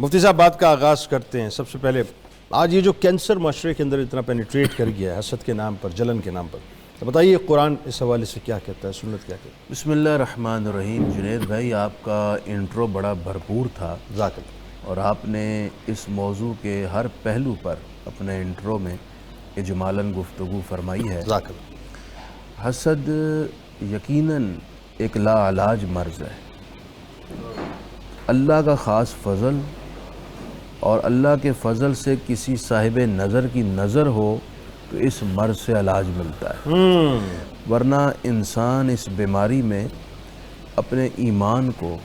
مفتی صاحب بات کا آغاز کرتے ہیں۔ سب سے پہلے آج یہ جو کینسر معاشرے کے اندر اتنا پینیٹریٹ کر گیا ہے حسد کے نام پر، جلن کے نام پر، تو بتائیے قرآن اس حوالے سے کیا کہتا ہے، سنت کیا کہتا ہے؟ بسم اللہ الرحمن الرحیم۔ جنید بھائی، آپ کا انٹرو بڑا بھرپور تھا اور آپ نے اس موضوع کے ہر پہلو پر اپنے انٹرو میں اجمالاً گفتگو فرمائی ہے۔ حسد یقیناً ایک لا علاج مرض ہے۔ اللہ کا خاص فضل اور اللہ کے فضل سے کسی صاحب نظر کی نظر ہو تو اس مرض سے علاج ملتا ہے، ورنہ انسان اس بیماری میں اپنے ایمان کو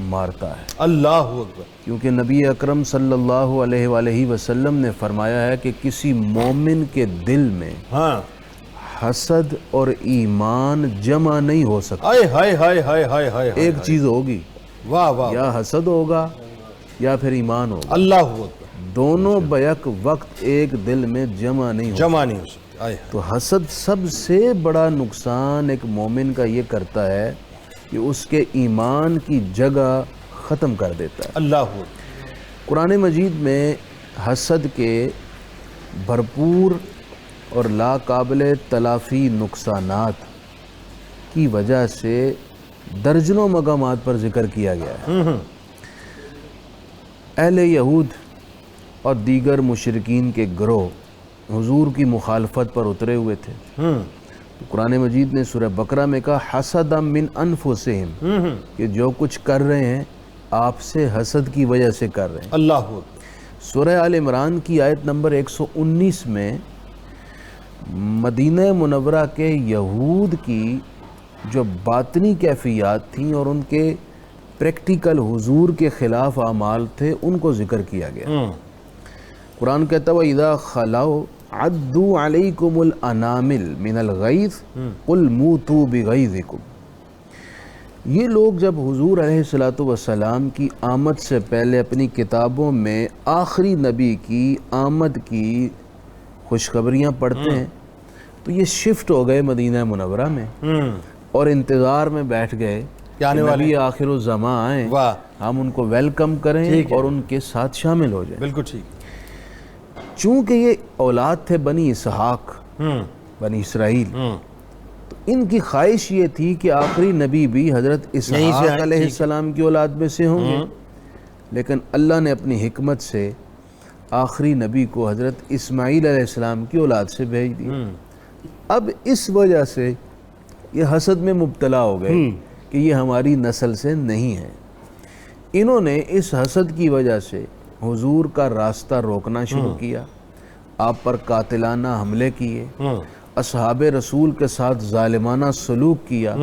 مارتا ہے۔ اللہ اکبر۔ کیونکہ نبی اکرم صلی اللہ علیہ وآلہ وسلم نے فرمایا ہے کہ کسی مومن کے دل میں حسد اور ایمان جمع نہیں ہو سکتا۔ ہائے ہائے ہائے ہائے ہائے، ایک چیز ہوگی، واہ واہ، یا حسد ہوگا یا پھر ایمان ہوگا، اللہ اکبر، دونوں بیک وقت ایک دل میں جمع نہیں ہو جمع نہیں ہو سکتے۔ تو حسد سب سے بڑا نقصان ایک مومن کا یہ کرتا ہے کہ اس کے ایمان کی جگہ ختم کر دیتا ہے۔ اللہ اکبر۔ قرآن مجید میں حسد کے بھرپور اور لا قابل تلافی نقصانات کی وجہ سے درجنوں مقامات پر ذکر کیا گیا ہے۔ اہل یہود اور دیگر مشرکین کے گروہ حضور کی مخالفت پر اترے ہوئے تھے۔ قرآن مجید نے سورہ بقرہ میں کہا حسدا من انفسہم، کہ جو کچھ کر رہے ہیں آپ سے حسد کی وجہ سے کر رہے ہیں۔ اللہ اکبر۔ سورہ آل عمران کی آیت نمبر 119 میں مدینہ منورہ کے یہود کی جو باطنی کیفیات تھیں اور ان کے پریکٹیکل حضور کے خلاف اعمال تھے ان کو ذکر کیا گیا۔ قرآن کہتا ہے وَإِذَا خَلَوْا عَدُّوا عَلَيْكُمُ الْأَنَامِلَ مِنَ الْغَيْظِ قُلْ مُوتُوا بِغَيْظِكُمْ۔ یہ لوگ جب حضور علیہ السلام کی آمد سے پہلے اپنی کتابوں میں آخری نبی کی آمد کی خوشخبریاں پڑھتے ہیں تو یہ شفٹ ہو گئے مدینہ منورہ میں اور انتظار میں بیٹھ گئے کہ نبی آخر الزمان آئیں، ہم ان کو ویلکم کریں اور ان کے ساتھ شامل ہو جائیں۔ بالکل ٹھیک۔ چونکہ یہ اولاد تھے بنی اسحاق، بنی اسرائیل، تو ان کی خواہش یہ تھی کہ آخری نبی بھی حضرت اسحاق علیہ السلام کی اولاد میں سے ہوں گے، لیکن اللہ نے اپنی حکمت سے آخری نبی کو حضرت اسماعیل علیہ السلام کی اولاد سے بھیج دیا۔ اب اس وجہ سے یہ حسد میں مبتلا ہو گئے کہ یہ ہماری نسل سے نہیں ہے۔ انہوں نے اس حسد کی وجہ سے حضور کا راستہ روکنا شروع کیا، آپ پر قاتلانہ حملے کیے، اصحاب رسول کے ساتھ ظالمانہ سلوک کیا،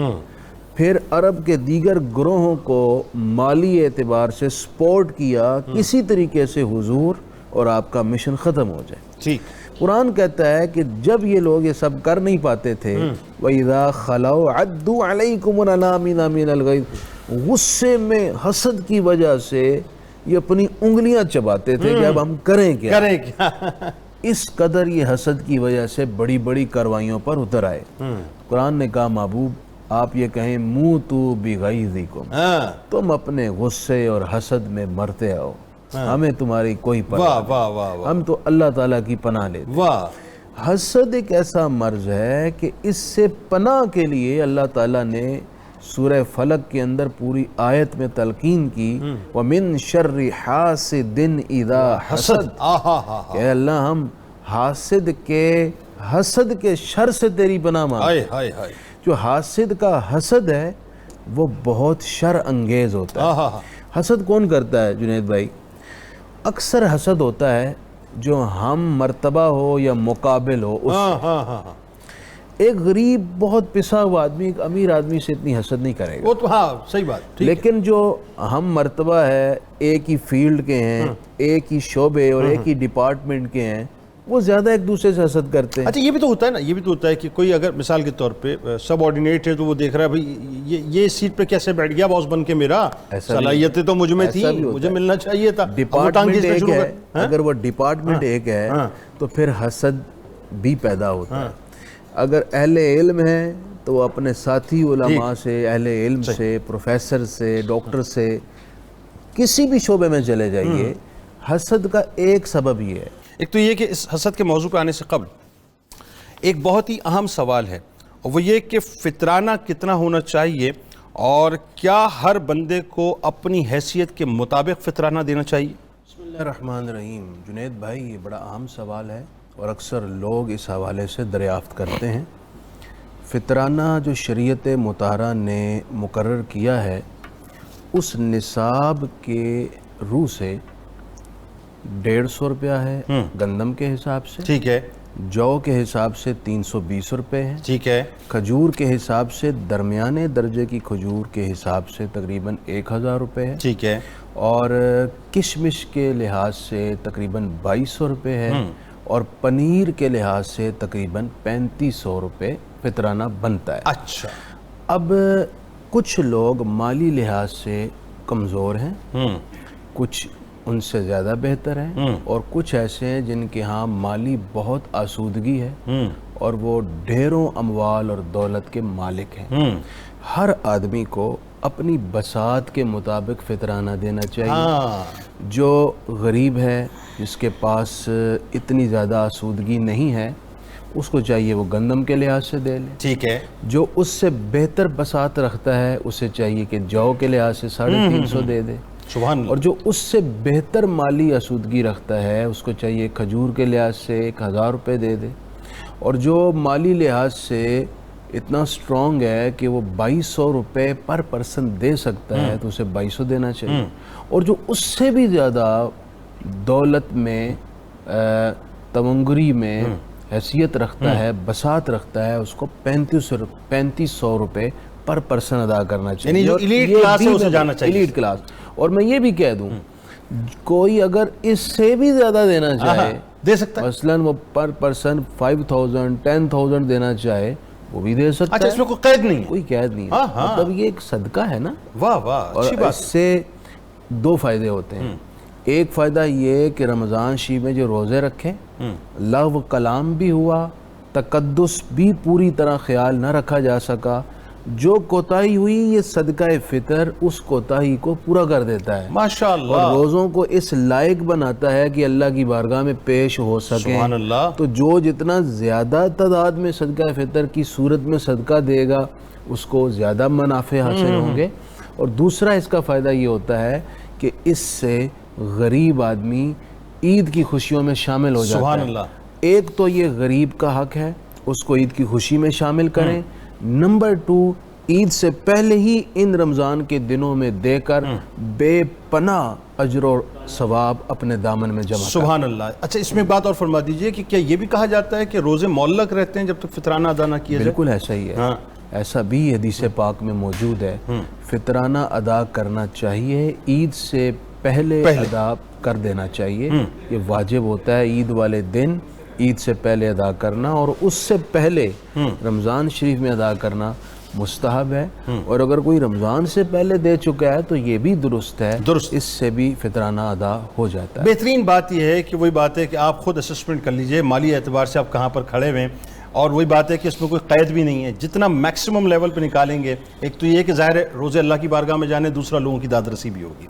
پھر عرب کے دیگر گروہوں کو مالی اعتبار سے سپورٹ کیا کسی طریقے سے حضور اور آپ کا مشن ختم ہو جائے۔ قرآن کہتا ہے کہ جب یہ لوگ یہ سب کر نہیں پاتے تھے وَإِذَا خَلَوْا عَدُّوا عَلَيْكُمُ الْأَنَامِلَ مِنَ الْغَيْظِ، غصے میں حسد کی وجہ سے یہ اپنی انگلیاں چباتے تھے کہ اب ہم کریں کیا۔ اس قدر یہ حسد کی وجہ سے بڑی بڑی کاروائیوں پر اتر آئے۔ قرآن نے کہا محبوب آپ یہ کہیں موتوا بغیظکم، تم اپنے غصے اور حسد میں مرتے آؤ، ہمیں تمہاری کوئی پرواہ نہیں، ہم تو اللہ تعالیٰ کی پناہ لیتے ہیں۔ حسد ایک ایسا مرض ہے کہ اس سے پناہ کے لیے اللہ تعالیٰ نے سورہ فلق کے اندر پوری آیت میں تلقین کی وَمِن شَرِّ حَاسِدٍ اِذَا حَسَد، کہ اللہ ہم حاسد کے شر سے تیری پناہ مانگتے ہیں۔ جو حاسد کا حسد ہے وہ بہت شر انگیز ہوتا ہے۔ حسد کون کرتا ہے جنید بھائی؟ اکثر حسد ہوتا ہے جو ہم مرتبہ ہو یا مقابل ہو اس، ایک غریب بہت پسا ہوا آدمی ایک امیر آدمی سے اتنی حسد نہیں کرے گا، وہ تو صحیح بات۔ لیکن جو ہم مرتبہ ہے، ایک ہی فیلڈ کے ہیں، ایک ہی شعبے اور ایک ہی ڈپارٹمنٹ کے ہیں، وہ زیادہ ایک دوسرے سے حسد کرتے ہیں۔ اچھا یہ بھی تو ہوتا ہے نا، یہ بھی تو ہوتا ہے کہ کوئی اگر مثال کے طور پہ سب آرڈینیٹ ہے تو وہ دیکھ رہا ہے بھائی یہ سیٹ پہ کیسے بیٹھ گیا باس بن کے، میرا صلاحیتیں تو مجھ میں تھی، مجھے ملنا چاہیے تھا۔ ڈپارٹمنٹ ایک ہے، اگر وہ ڈپارٹمنٹ ایک ہے تو پھر حسد بھی پیدا ہوتا ہے۔ اگر اہل علم ہے تو وہ اپنے ساتھی علماء سے، اہل علم سے، پروفیسر سے، ڈاکٹر سے کسی بھی شعبے میں چلے جائیے، حسد کا ایک سبب یہ ہے. ایک تو یہ کہ اس حسد کے موضوع پہ آنے سے قبل ایک بہت ہی اہم سوال ہے، اور وہ یہ کہ فطرانہ کتنا ہونا چاہیے، اور کیا ہر بندے کو اپنی حیثیت کے مطابق فطرانہ دینا چاہیے؟ بسم اللہ الرحمن الرحیم. جنید بھائی، یہ بڑا اہم سوال ہے اور اکثر لوگ اس حوالے سے دریافت کرتے ہیں. فطرانہ جو شریعت مطہرہ نے مقرر کیا ہے، اس نصاب کے روح سے 150 روپیہ ہے گندم کے حساب سے، ٹھیک ہے، جو کے حساب سے 320 روپے ہیں، ٹھیک ہے، کھجور کے حساب سے درمیانے درجے کی کھجور کے حساب سے تقریباً 1000 روپے ہے، ٹھیک ہے، اور کشمش کے لحاظ سے تقریباً 2200 روپے ہے، اور پنیر کے لحاظ سے تقریباً 3500 روپے فطرانہ بنتا ہے. اچھا، اب کچھ لوگ مالی لحاظ سے کمزور ہیں، کچھ ان سے زیادہ بہتر ہیں، اور کچھ ایسے ہیں جن کے ہاں مالی بہت آسودگی ہے اور وہ ڈھیروں اموال اور دولت کے مالک ہیں. ہر آدمی کو اپنی بساط کے مطابق فطرانہ دینا چاہیے. جو غریب ہے، جس کے پاس اتنی زیادہ آسودگی نہیں ہے، اس کو چاہیے وہ گندم کے لحاظ سے دے لے. ٹھیک ہے، جو اس سے بہتر بساط رکھتا ہے، اسے چاہیے کہ جو کے لحاظ سے 350 دے دے. سبحان اللہ. اور جو اس سے بہتر مالی آسودگی رکھتا ہے، اس کو چاہیے کھجور کے لحاظ سے 1000 روپے دے دے. اور جو مالی لحاظ سے اتنا سٹرونگ ہے کہ وہ 2200 روپے پر پرسن دے سکتا ہے، تو اسے 2200 دینا چاہیے. اور جو اس سے بھی زیادہ دولت میں، تمنگری میں حیثیت رکھتا ہے، بساط رکھتا ہے، اس کو 3500 روپے پر پرسن ادا کرنا چاہیے. یعنی جو ایلیٹ کلاس ہے اسے جانا چاہیے. Elite class. اور میں یہ بھی کہہ دوں، کوئی اگر اس سے بھی زیادہ دینا چاہے، دے سکتا ہے. مثلاً وہ پر پرسن 5000 10,000 دینا چاہے، وہ بھی دے سکتا ہے. اچھا، اس میں کوئی قید نہیں ہے؟ کوئی قید نہیں ہے. مطلب یہ ایک صدقہ ہے نا. واہ واہ، اور اچھی بات. اس سے 2 فائدے ہوتے ہیں. ایک فائدہ یہ کہ رمضان شریف میں جو روزے رکھے، لغو کلام بھی ہوا، تقدس بھی پوری طرح خیال نہ رکھا جا سکا. جو کوتاہی ہوئی، یہ صدقہ فطر اس کوتاہی کو پورا کر دیتا ہے، ماشاءاللہ. اور روزوں کو اس لائق بناتا ہے کہ اللہ کی بارگاہ میں پیش ہو سکیں. سبحان اللہ. تو جو جتنا زیادہ تعداد میں صدقہ فطر کی صورت میں صدقہ دے گا، اس کو زیادہ منافع حاصل ہوں گے. اور دوسرا اس کا فائدہ یہ ہوتا ہے کہ اس سے غریب آدمی عید کی خوشیوں میں شامل ہو جاتا ہے. سبحان اللہ. ایک تو یہ غریب کا حق ہے، اس کو عید کی خوشی میں شامل کریں. نمبر 2، عید سے پہلے ہی ان رمضان کے دنوں میں دے کر بے پناہ اجر و ثواب اپنے دامن میں جمع کریں. سبحان اللہ. اچھا، اس میں ایک بات اور فرما دیجئے کہ کیا یہ بھی کہا جاتا ہے کہ روزے معلق رہتے ہیں جب تک فطرانہ ادا نہ کیا جائے؟ بالکل ایسا ہی ہے. ایسا بھی حدیث پاک میں موجود ہے. فطرانہ ادا کرنا چاہیے، عید سے پہلے ادا کر دینا چاہیے. یہ واجب ہوتا ہے عید والے دن عید سے پہلے ادا کرنا، اور اس سے پہلے رمضان شریف میں ادا کرنا مستحب ہے. اور اگر کوئی رمضان سے پہلے دے چکا ہے تو یہ بھی درست ہے، اس سے بھی فطرانہ ادا ہو جاتا ہے. بہترین بات یہ ہے کہ وہی بات ہے کہ آپ خود اسسمنٹ کر لیجئے مالی اعتبار سے آپ کہاں پر کھڑے ہوئے ہیں، اور وہی بات ہے کہ اس میں کوئی قید بھی نہیں ہے. جتنا میکسیمم لیول پہ نکالیں گے، ایک تو یہ کہ ظاہر ہے روزے اللہ کی بارگاہ میں جانے، دوسرا لوگوں کی داد رسی بھی ہوگی.